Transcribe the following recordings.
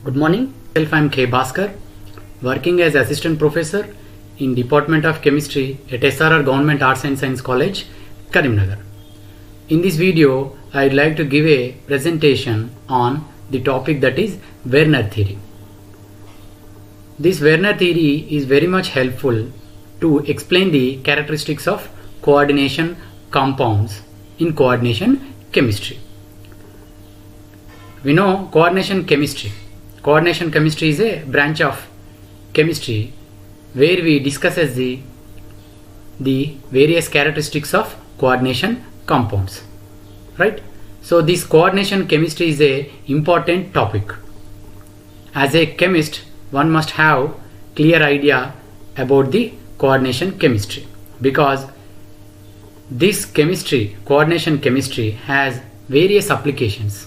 Good morning. I am K. Bhaskar, working as Assistant Professor in Department of Chemistry at SRR Government Arts and Science College, Karimnagar. In this video, I would like to give a presentation on the topic that is Werner theory. This Werner theory is very much helpful to explain the characteristics of coordination compounds in coordination chemistry. We know coordination chemistry. Coordination chemistry is a branch of chemistry where we discusses the various characteristics of coordination compounds, right? So this coordination chemistry is a important topic. As a chemist, one must have clear idea about the coordination chemistry, because this chemistry, coordination chemistry, has various applications.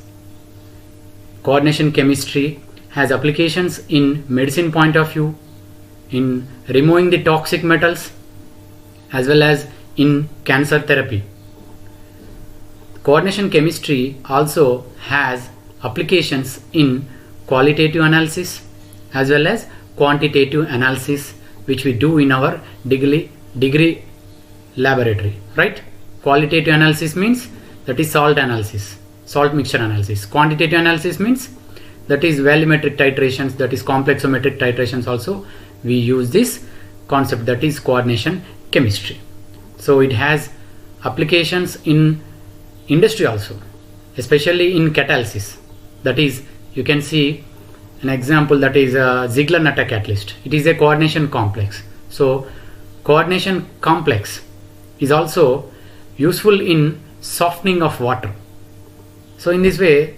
Coordination chemistry has applications in medicine point of view, in removing the toxic metals, as well as in cancer therapy. Coordination chemistry also has applications in qualitative analysis as well as quantitative analysis, which we do in our degree laboratory, right? Qualitative analysis means that is salt analysis, salt mixture analysis. Quantitative analysis means that is volumetric titrations, that is complexometric titrations. Also we use this concept, that is coordination chemistry. So it has applications in industry also, especially in catalysis. That is, you can see an example, that is Ziegler-Natta catalyst. It is a coordination complex. So coordination complex is also useful in softening of water. So in this way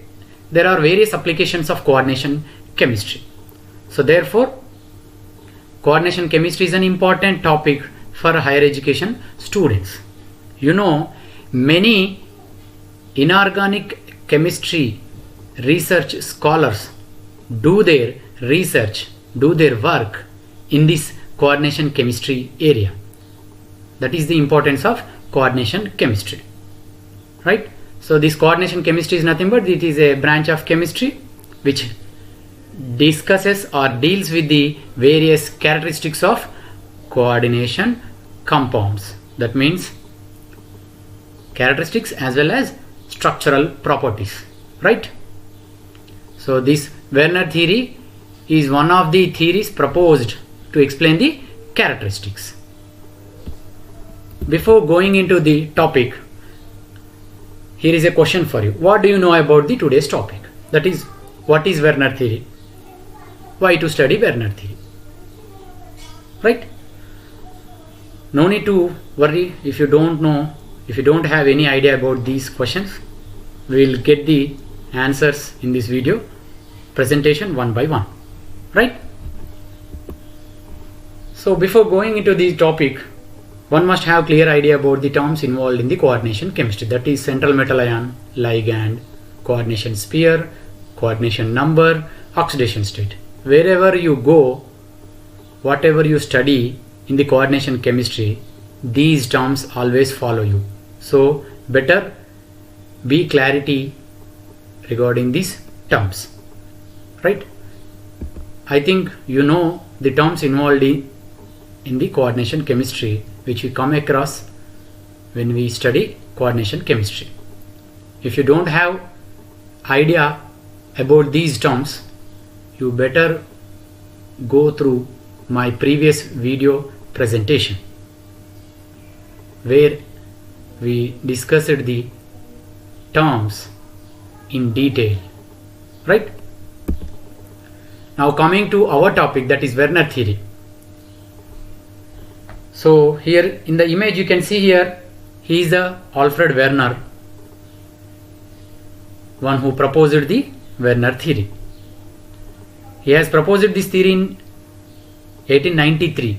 there are various applications of coordination chemistry. So therefore coordination chemistry is an important topic for higher education students. You know, many inorganic chemistry research scholars do their research, do their work in this coordination chemistry area. That is the importance of coordination chemistry, right? So this coordination chemistry is nothing but it is a branch of chemistry which discusses or deals with the various characteristics of coordination compounds. That means characteristics as well as structural properties, right? So this Werner theory is one of the theories proposed to explain the characteristics. Before going into the topic, here is a question for you. What do you know about the today's topic? That is, what is Werner theory? Why to study Werner theory? Right? No need to worry if you don't know, if you don't have any idea about these questions. We will get the answers in this video presentation one by one. Right? So before going into the topic, one must have clear idea about the terms involved in the coordination chemistry. That is central metal ion, ligand, coordination sphere, coordination number, oxidation state. Wherever you go, whatever you study in the coordination chemistry, these terms always follow you. So better be clarity regarding these terms, right? I think you know the terms involved in the coordination chemistry, which we come across when we study coordination chemistry. If you don't have idea about these terms, you better go through my previous video presentation where we discussed the terms in detail, right? Now coming to our topic, that is Werner theory. So here in the image you can see here, he is Alfred Werner, one who proposed the Werner theory. He has proposed this theory in 1893,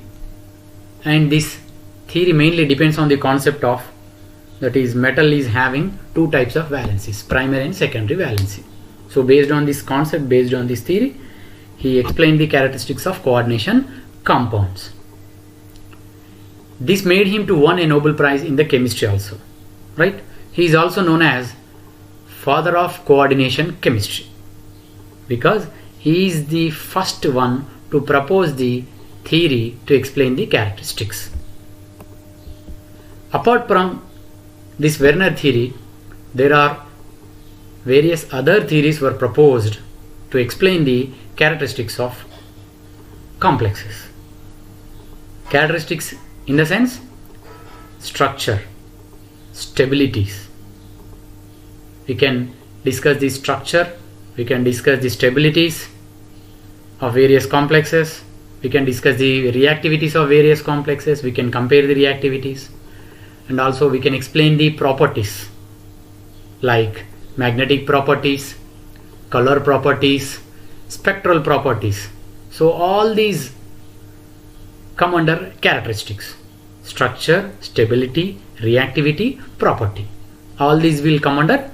and this theory mainly depends on the concept of, that is, metal is having two types of valencies, primary and secondary valency. So based on this concept, based on this theory, he explained the characteristics of coordination compounds. This made him to win a Nobel Prize in the chemistry also, right? He is also known as father of coordination chemistry because He is the first one to propose the theory to explain the characteristics. Apart from this Werner theory, there are various other theories were proposed to explain the characteristics of complexes. Characteristics in the sense structure, stabilities. We can discuss the structure, we can discuss the stabilities of various complexes, we can discuss the reactivities of various complexes, we can compare the reactivities, and also we can explain the properties like magnetic properties, color properties, spectral properties. So all these come under characteristics: structure, stability, reactivity, property. All these will come under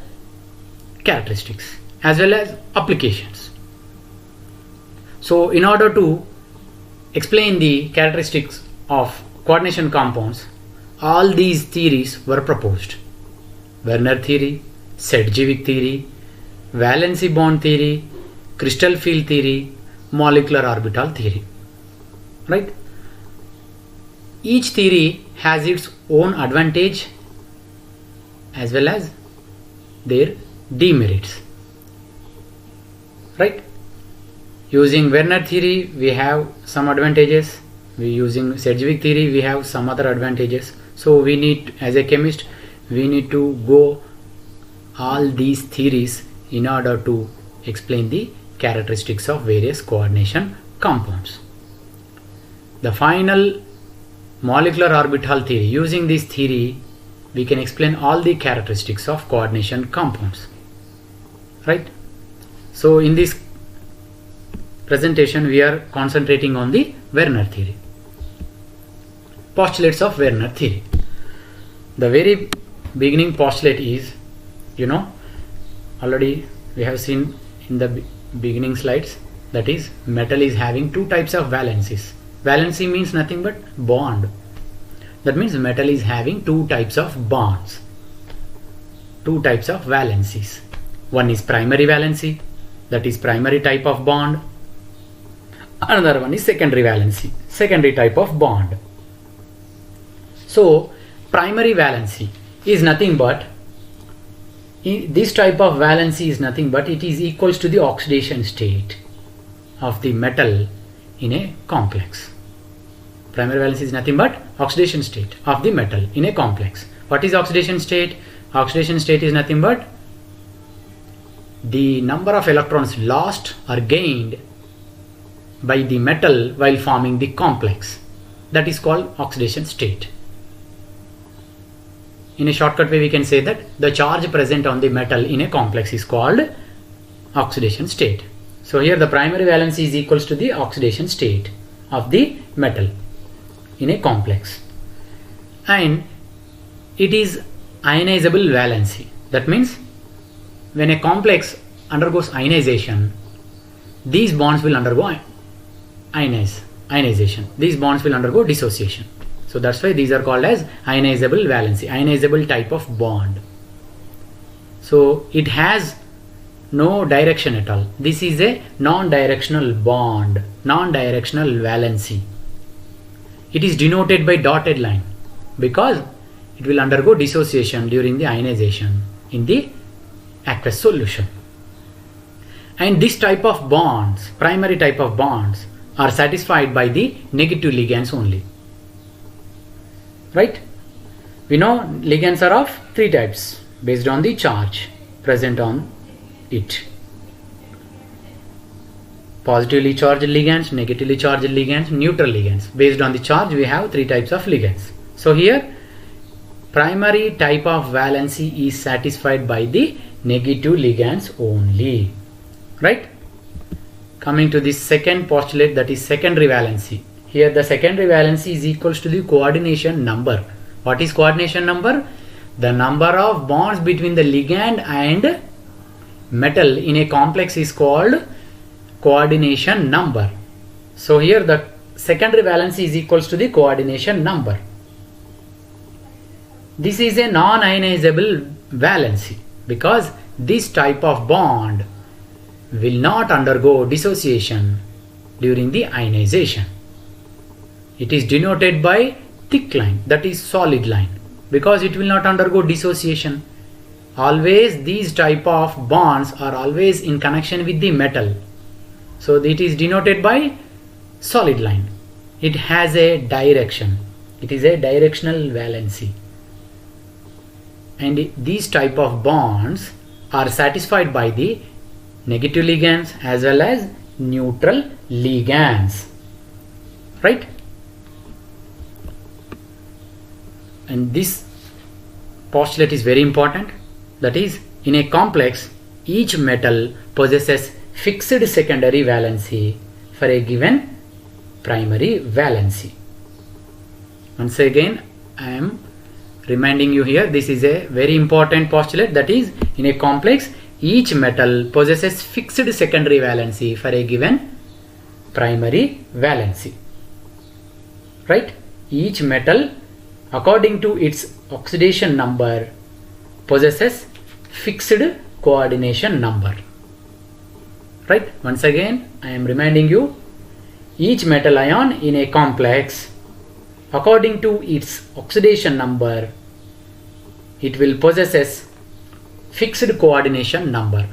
characteristics as well as applications. So in order to explain the characteristics of coordination compounds, all these theories were proposed: Werner theory, Sedgwick theory, valency bond theory, crystal field theory, molecular orbital theory. Right? Each theory has its own advantage as well as their demerits. Right? Using Werner theory, we have some advantages. Using Sedgwick theory, we have some other advantages. So we need, as a chemist, we need to go all these theories in order to explain the characteristics of various coordination compounds. The final molecular orbital theory. Using this theory, we can explain all the characteristics of coordination compounds. Right? So in this presentation, we are concentrating on the Werner theory. Postulates of Werner theory. The very beginning postulate is, already we have seen in the beginning slides, that is, metal is having two types of valencies. Valency means nothing but bond. That means metal is having two types of bonds, two types of valencies. One is primary valency, that is primary type of bond. Another one is secondary valency, secondary type of bond. So primary valency is nothing but, this type of valency is nothing but it is equals to the oxidation state of the metal in a complex. Primary valency is nothing but oxidation state of the metal in a complex. What is oxidation state? Oxidation state is nothing but the number of electrons lost or gained by the metal while forming the complex. That is called oxidation state. In a shortcut way, we can say that the charge present on the metal in a complex is called oxidation state. So here the primary valency is equals to the oxidation state of the metal in a complex, and it is ionizable valency. That means when a complex undergoes ionization, these bonds will undergo ionization. These bonds will undergo dissociation. So that's why these are called as ionizable valency, ionizable type of bond. So it has no direction at all. This is a non-directional bond, non-directional valency. It is denoted by dotted line because it will undergo dissociation during the ionization in the aqueous solution. And this type of bonds, primary type of bonds, are satisfied by the negative ligands only. Right? We know ligands are of three types based on the charge present on it. Positively charged ligands, negatively charged ligands, neutral ligands. Based on the charge, we have three types of ligands. So here, primary type of valency is satisfied by the negative ligands only. Right? Coming to the second postulate, that is secondary valency. Here the secondary valency is equals to the coordination number. What is coordination number? The number of bonds between the ligand and metal in a complex is called coordination number. So here the secondary valency is equals to the coordination number. This is a non-ionizable valency because this type of bond will not undergo dissociation during the ionization. It is denoted by thick line, that is solid line, because it will not undergo dissociation. Always these type of bonds are always in connection with the metal. So it is denoted by solid line. It has a direction. It is a directional valency. And these type of bonds are satisfied by the negative ligands as well as neutral ligands. Right? And this postulate is very important. That is, in a complex, each metal possesses fixed secondary valency for a given primary valency. Once again, I am reminding you here, this is a very important postulate. That is, in a complex, each metal possesses fixed secondary valency for a given primary valency. Right? Each metal, according to its oxidation number, possesses fixed coordination number. Right? Once again, I am reminding you, each metal ion in a complex, according to its oxidation number, it will possesses fixed coordination number.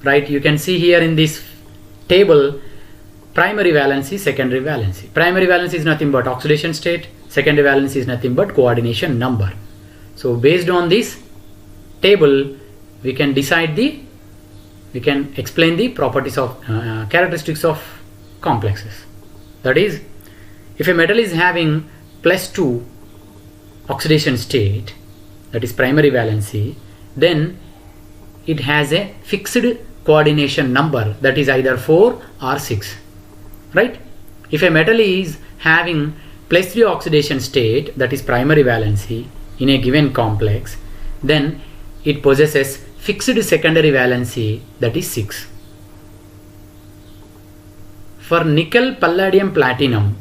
Right? You can see here in this table, primary valency, secondary valency. Primary valency is nothing but oxidation state. Secondary valency is nothing but coordination number. So based on this table, we can explain the properties of characteristics of complexes. That is, if a metal is having +2 oxidation state, that is primary valency, then it has a fixed coordination number, that is either 4 or 6. Right? If a metal is having +3 oxidation state, that is primary valency, in a given complex, then it possesses fixed secondary valency, that is 6. For nickel, palladium, platinum,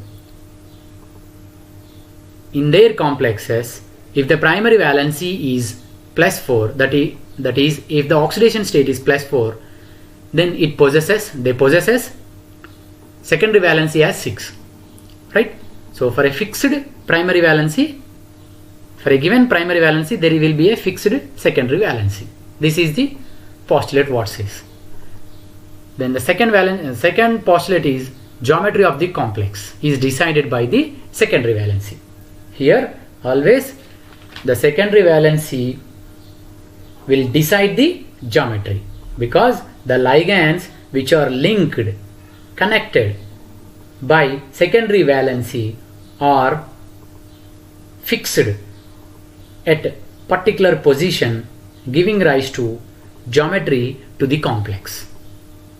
in their complexes, if the primary valency is +4, that is if the oxidation state is +4, then they possesses secondary valency as 6. Right? So for a fixed primary valency, for a given primary valency, there will be a fixed secondary valency. This is the postulate what says. Then the second postulate is geometry of the complex is decided by the secondary valency. Here always the secondary valency will decide the geometry, because the ligands which are connected by secondary valency are fixed at particular position, giving rise to geometry to the complex.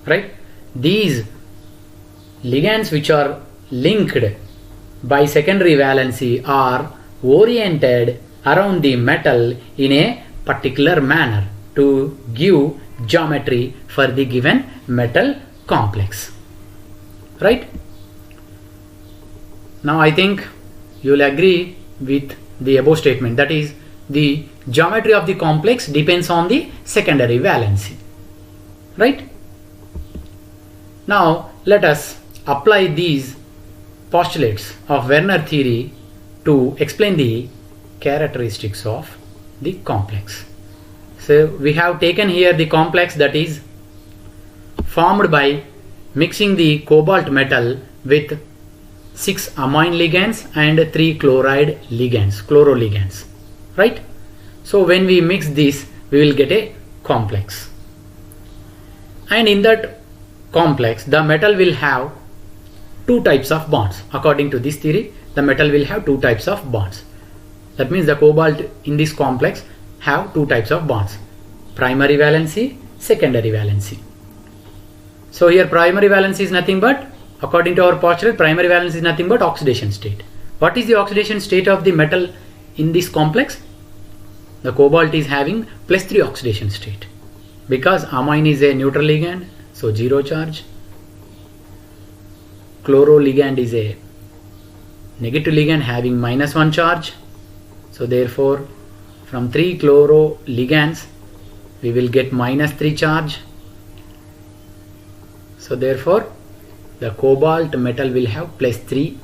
Right? These ligands which are linked by secondary valency are oriented around the metal in a particular manner to give geometry for the given metal complex. Right? Now I think you will agree with the above statement, that is, the geometry of the complex depends on the secondary valency. Right? Now let us apply these postulates of Werner theory to explain the characteristics of the complex. So we have taken here the complex that is formed by mixing the cobalt metal with 6 amine ligands and 3 chloride ligands, chloroligands. Right? So when we mix this, we will get a complex. And in that complex, the metal will have 2 types of bonds. According to this theory, the metal will have 2 types of bonds. That means the cobalt in this complex have 2 types of bonds: primary valency, secondary valency. So here primary valency is nothing but, according to our postulate, primary valency is nothing but oxidation state. What is the oxidation state of the metal in this complex? The cobalt is having +3 oxidation state, because amine is a neutral ligand, so 0 charge. Chloroligand is a negative ligand having -1 charge. So therefore from 3 chloroligands we will get -3 charge. So therefore the cobalt metal will have +3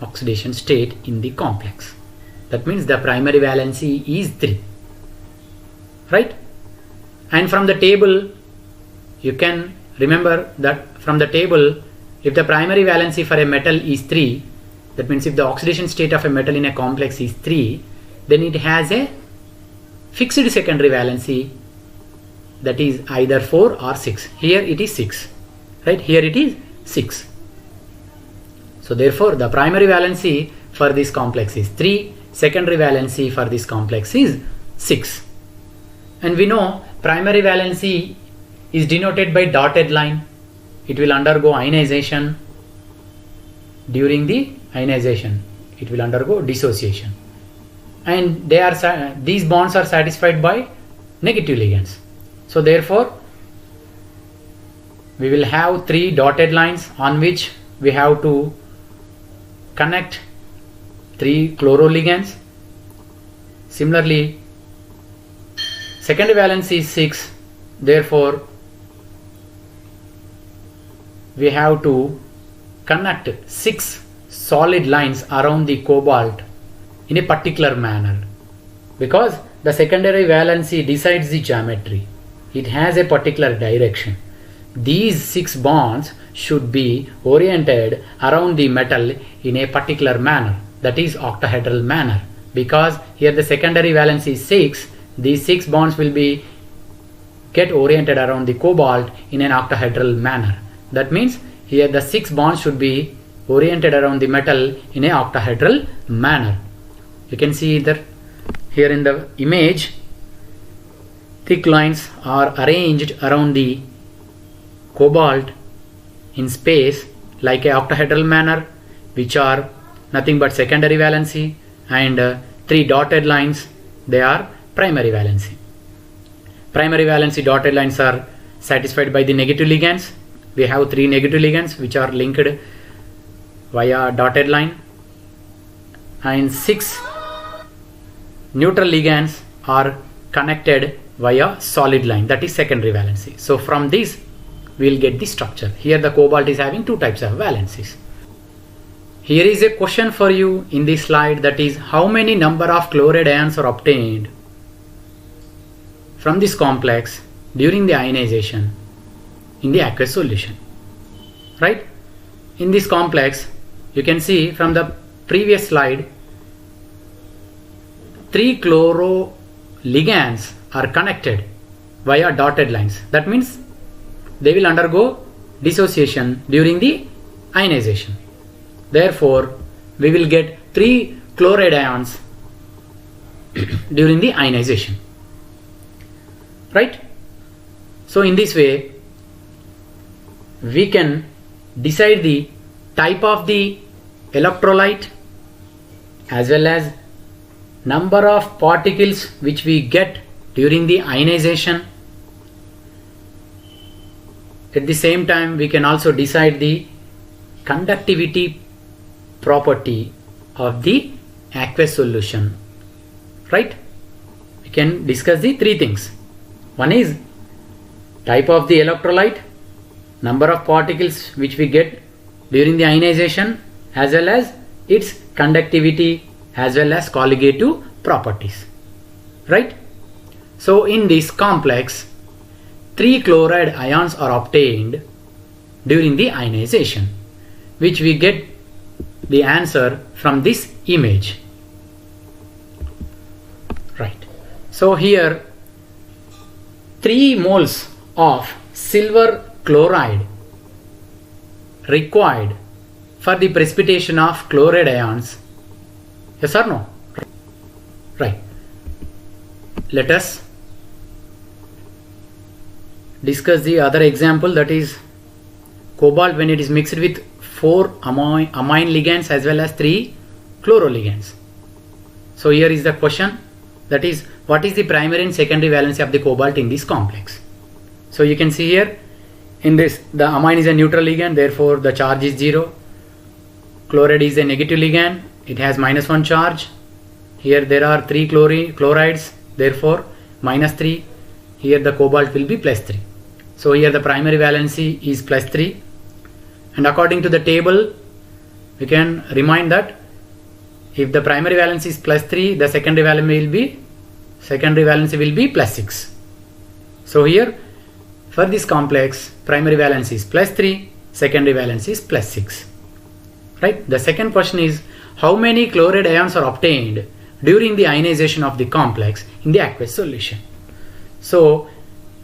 oxidation state in the complex. That means the primary valency is 3, right? And from the table you can remember that from the table, if the primary valency for a metal is 3, that means if the oxidation state of a metal in a complex is 3, then it has a fixed secondary valency, that is either 4 or 6. Here it is 6, right? Here it is 6. So therefore the primary valency for this complex is 3, secondary valency for this complex is 6. And we know primary valency is denoted by dotted line. It will undergo ionization. During the ionization it will undergo dissociation, and these bonds are satisfied by negative ligands. So therefore we will have 3 dotted lines on which we have to connect 3 chloroligands. Similarly, secondary valency is 6, therefore we have to connect 6 solid lines around the cobalt in a particular manner, because the secondary valency decides the geometry. It has a particular direction. These 6 bonds should be oriented around the metal in a particular manner, that is octahedral manner. Because here the secondary valency is 6, these 6 bonds will be get oriented around the cobalt in an octahedral manner. That means here the 6 bonds should be oriented around the metal in a octahedral manner. You can see that here in the image, thick lines are arranged around the cobalt in space like a octahedral manner, which are nothing but secondary valency, and 3 dotted lines, they are primary valency. Primary valency dotted lines are satisfied by the negative ligands. We have 3 negative ligands which are linked via dotted line, and 6 neutral ligands are connected via solid line, that is secondary valency. So from this we will get the structure. Here the cobalt is having 2 types of valencies. Here is a question for you in this slide, that is how many number of chloride ions are obtained from this complex during the ionization in the aqueous solution, right? In this complex you can see from the previous slide, 3 chloroligands are connected via dotted lines. That means they will undergo dissociation during the ionization. Therefore we will get 3 chloride ions during the ionization, right? So in this way we can decide the type of the electrolyte as well as number of particles which we get during the ionization. At the same time we can also decide the conductivity property of the aqueous solution, right? We can discuss the 3 things. One is type of the electrolyte, number of particles which we get during the ionization, as well as its conductivity as well as colligative properties, right? So in this complex 3 chloride ions are obtained during the ionization, which we get the answer from this image, right? So here 3 moles of silver chloride required for the precipitation of chloride ions. Yes or no? Right. Let us discuss the other example, that is cobalt when it is mixed with 4 amine ligands as well as 3 chloroligands. So here is the question, that is what is the primary and secondary valency of the cobalt in this complex. So you can see here in this, the amine is a neutral ligand, therefore the charge is 0. Chloride is a negative ligand, it has -1 charge. Here there are 3 chlorides, therefore -3. Here the cobalt will be +3. So here the primary valency is +3, and according to the table we can remind that if the primary valency is +3, the secondary valency will be +6. So here for this complex, primary valency is +3, secondary valency is +6. Right? The second question is, how many chloride ions are obtained during the ionization of the complex in the aqueous solution? So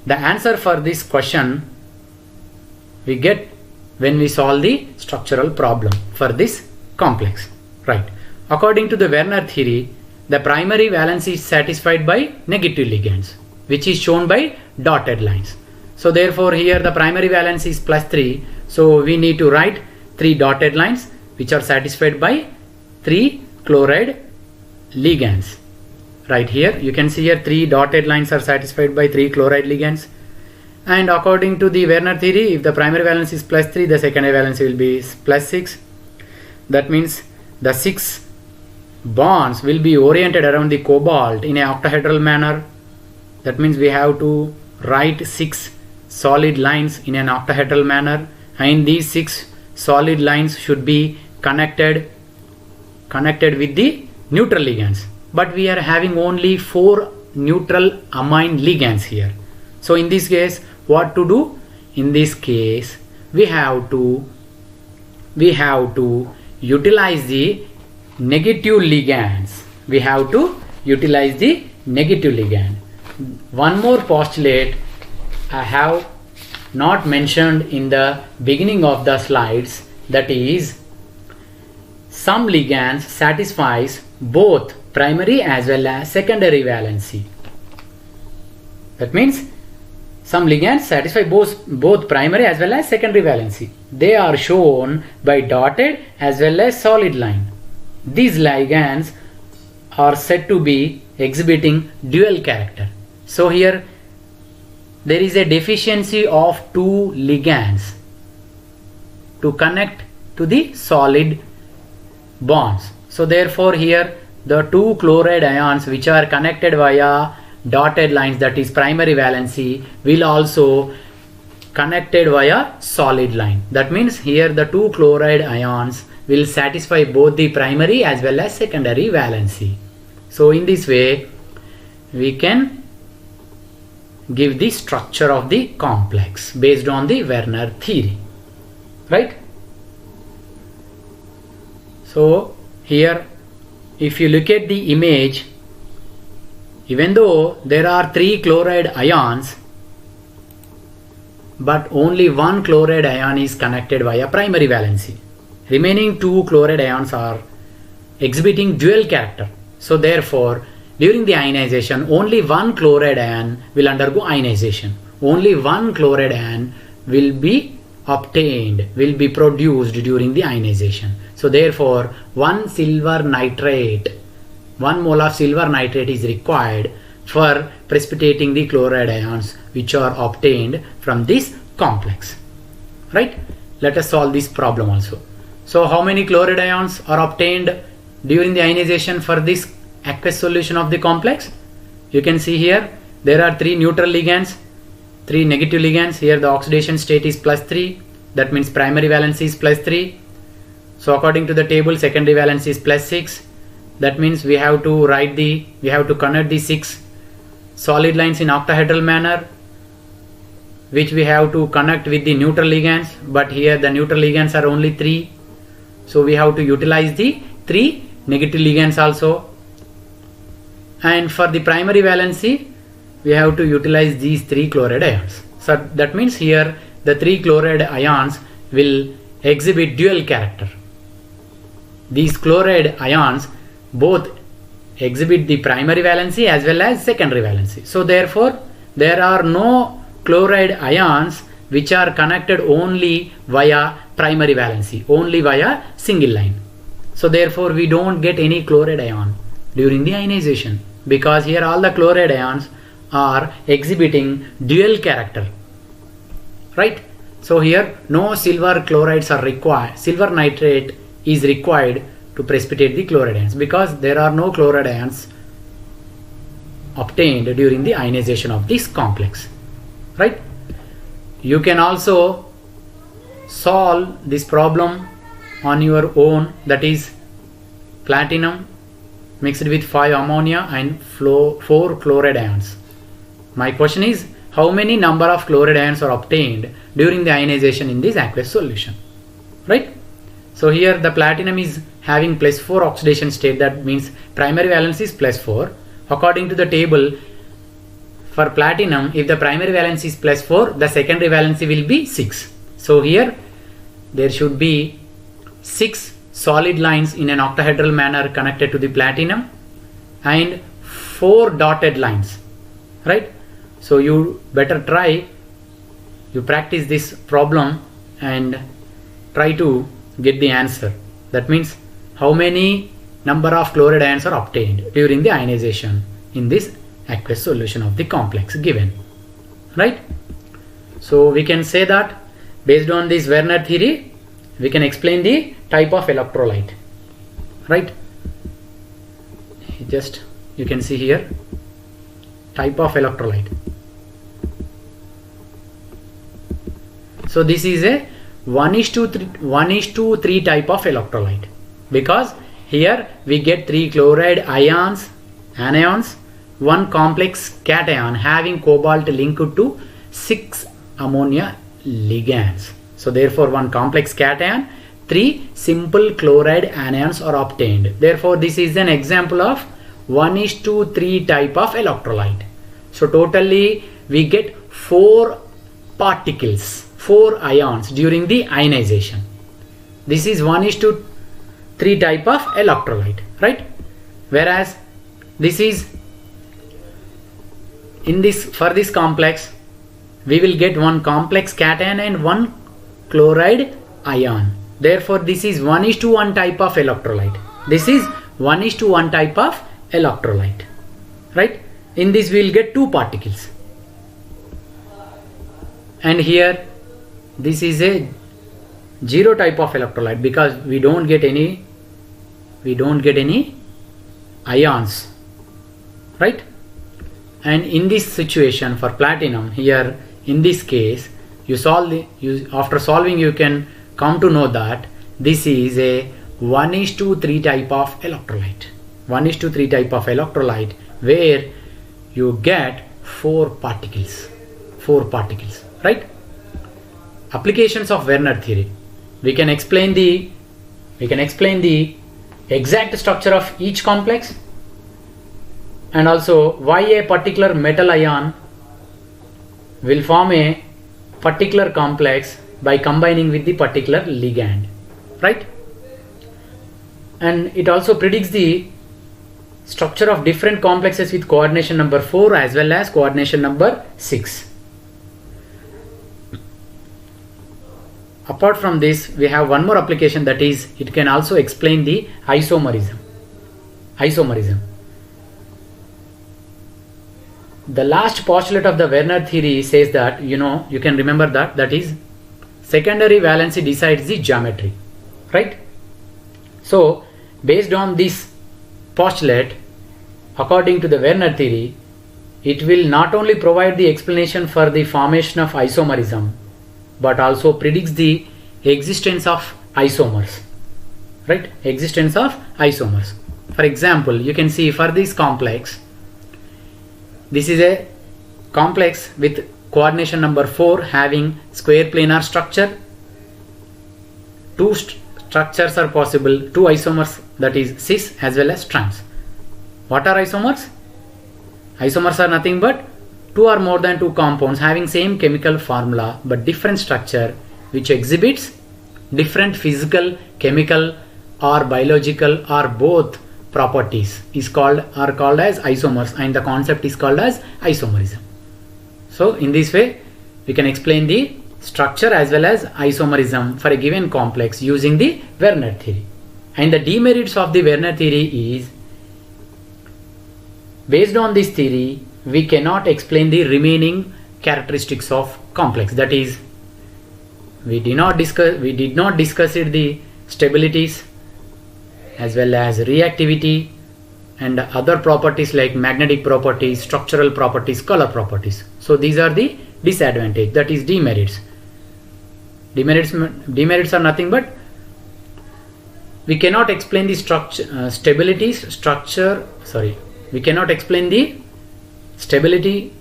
the answer for this question we get when we solve the structural problem for this complex. Right? According to the Werner theory, the primary valency is satisfied by negative ligands, which is shown by dotted lines. So therefore here the primary valency is +3. So we need to write 3 dotted lines which are satisfied by 3 chloride ligands. Right here you can see here 3 dotted lines are satisfied by 3 chloride ligands. And according to the Werner theory, if the primary valency is +3, the secondary valency will be +6. That means the 6 bonds will be oriented around the cobalt in an octahedral manner. That means we have to write 6 solid lines in an octahedral manner, and these 6 solid lines should be connected with the neutral ligands. But we are having only 4 neutral amine ligands here. So in this case, what to do? In this case, we have to utilize the negative ligands. We have to utilize the negative ligand. One more postulate I have not mentioned in the beginning of the slides, that is, some ligands satisfies both primary as well as secondary valency. That means some ligands satisfy both primary as well as secondary valency. They are shown by dotted as well as solid line. These ligands are said to be exhibiting dual character. So here there is a deficiency of 2 ligands to connect to the solid bonds. So therefore here the 2 chloride ions which are connected via dotted lines, that is primary valency, will also connected via solid line. That means here the 2 chloride ions will satisfy both the primary as well as secondary valency. So in this way we can give the structure of the complex based on the Werner theory. Right? So here if you look at the image, even though there are 3 chloride ions, but only 1 chloride ion is connected via primary valency. Remaining 2 chloride ions are exhibiting dual character. So therefore during the ionization only 1 chloride ion will undergo ionization. Only 1 chloride ion will be obtained, will be produced during the ionization. So therefore 1 silver nitrate, 1 mole of silver nitrate is required for precipitating the chloride ions which are obtained from this complex. Right? Let us solve this problem also. So how many chloride ions are obtained during the ionization for this aqueous solution of the complex? You can see here there are 3 neutral ligands, 3 negative ligands. Here the oxidation state is +3. That means primary valency is +3. So according to the table, secondary valency is +6. That means we have to connect the 6 solid lines in octahedral manner, which we have to connect with the neutral ligands. But here the neutral ligands are only 3. So we have to utilize the 3 negative ligands also. And for the primary valency, we have to utilize these 3 chloride ions. So that means here the 3 chloride ions will exhibit dual character. These chloride ions both exhibit the primary valency as well as secondary valency. So therefore there are no chloride ions which are connected only via primary valency, only via single line. So therefore we don't get any chloride ion during the ionization, because here all the chloride ions are exhibiting dual character. Right? So here no silver chlorides are required, silver nitrate is required to precipitate the chloride ions, because there are no chloride ions obtained during the ionization of this complex. Right? You can also solve this problem on your own, that is platinum mixed with 5 ammonia and 4 chloride ions. My question is, how many number of chloride ions are obtained during the ionization in this aqueous solution, right? So here the platinum is having +4 oxidation state, that means primary valence is +4. According to the table, for platinum, if the primary valence is +4, the secondary valency will be 6. So here there should be 6 solid lines in an octahedral manner connected to the platinum and 4 dotted lines, right? So you better try, you practice this problem and try to get the answer. That means how many number of chloride ions are obtained during the ionization in this aqueous solution of the complex given, right? So we can say that based on this Werner theory, we can explain the type of electrolyte, right? Just you can see here type of electrolyte. So this is a 1:3 type of electrolyte, because here we get 3 chloride ions, anions, 1 complex cation having cobalt linked to 6 ammonia ligands. So therefore 1 complex cation, 3 simple chloride anions are obtained. Therefore this is an example of 1:3 type of electrolyte. So totally we get 4 particles, 4 ions during the ionization. This is 1:3 type of electrolyte, right? Whereas this is in this, for this complex we will get 1 complex cation and 1 chloride ion. Therefore this is 1:1 type of electrolyte. This is 1:1 type of electrolyte, right? In this we will get 2 particles, and here this is a 0 type of electrolyte, because we don't get any ions, right? And in this situation for platinum, here in this case after solving you can come to know that this is a 1:3 type of electrolyte. 1:3 type of electrolyte where you get 4 particles, right? Applications of Werner theory. We can explain the exact structure of each complex, and also why a particular metal ion will form a particular complex by combining with the particular ligand, right? And it also predicts the structure of different complexes with coordination number 4 as well as coordination number 6. Apart from this, we have one more application, that is it can also explain the isomerism. The last postulate of the Werner theory says that, you can remember that is secondary valency decides the geometry, right? So based on this postulate, according to the Werner theory, it will not only provide the explanation for the formation of isomerism, but also predicts the existence of isomers, right? Existence of isomers. For example, you can see for this complex, this is a complex with coordination number 4 having square planar structure. 2 structures are possible, 2 isomers, that is cis as well as trans. What are isomers? Isomers are nothing but 2 or more than 2 compounds having same chemical formula but different structure, which exhibits different physical, chemical or biological or both properties are called as isomers, and the concept is called as isomerism. So in this way we can explain the structure as well as isomerism for a given complex using the Werner theory. And the demerits of the Werner theory is, based on this theory we cannot explain the remaining characteristics of complex. That is, we did not discuss the stabilities as well as reactivity and other properties like magnetic properties, structural properties, color properties. So these are the disadvantage, that is demerits. Demerits are nothing but we cannot explain the we cannot explain the stability,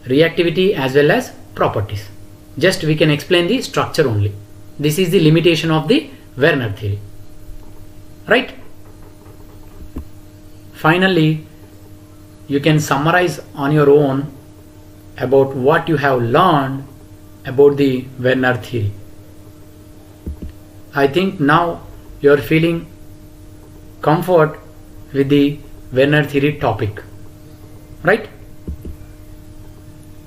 reactivity as well as properties. Just we can explain the structure only. This is the limitation of the Werner theory, right? Finally, you can summarize on your own about what you have learned about the Werner theory. I think now you are feeling comfort with the Werner theory topic, right?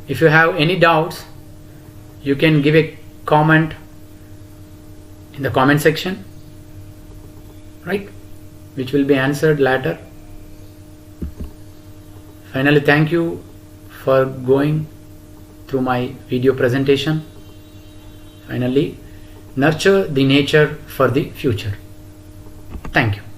If you have any doubts, you can give a comment in the comment section, right, which will be answered later. Finally, thank you for going through my video presentation. Finally, nurture the nature for the future. Thank you.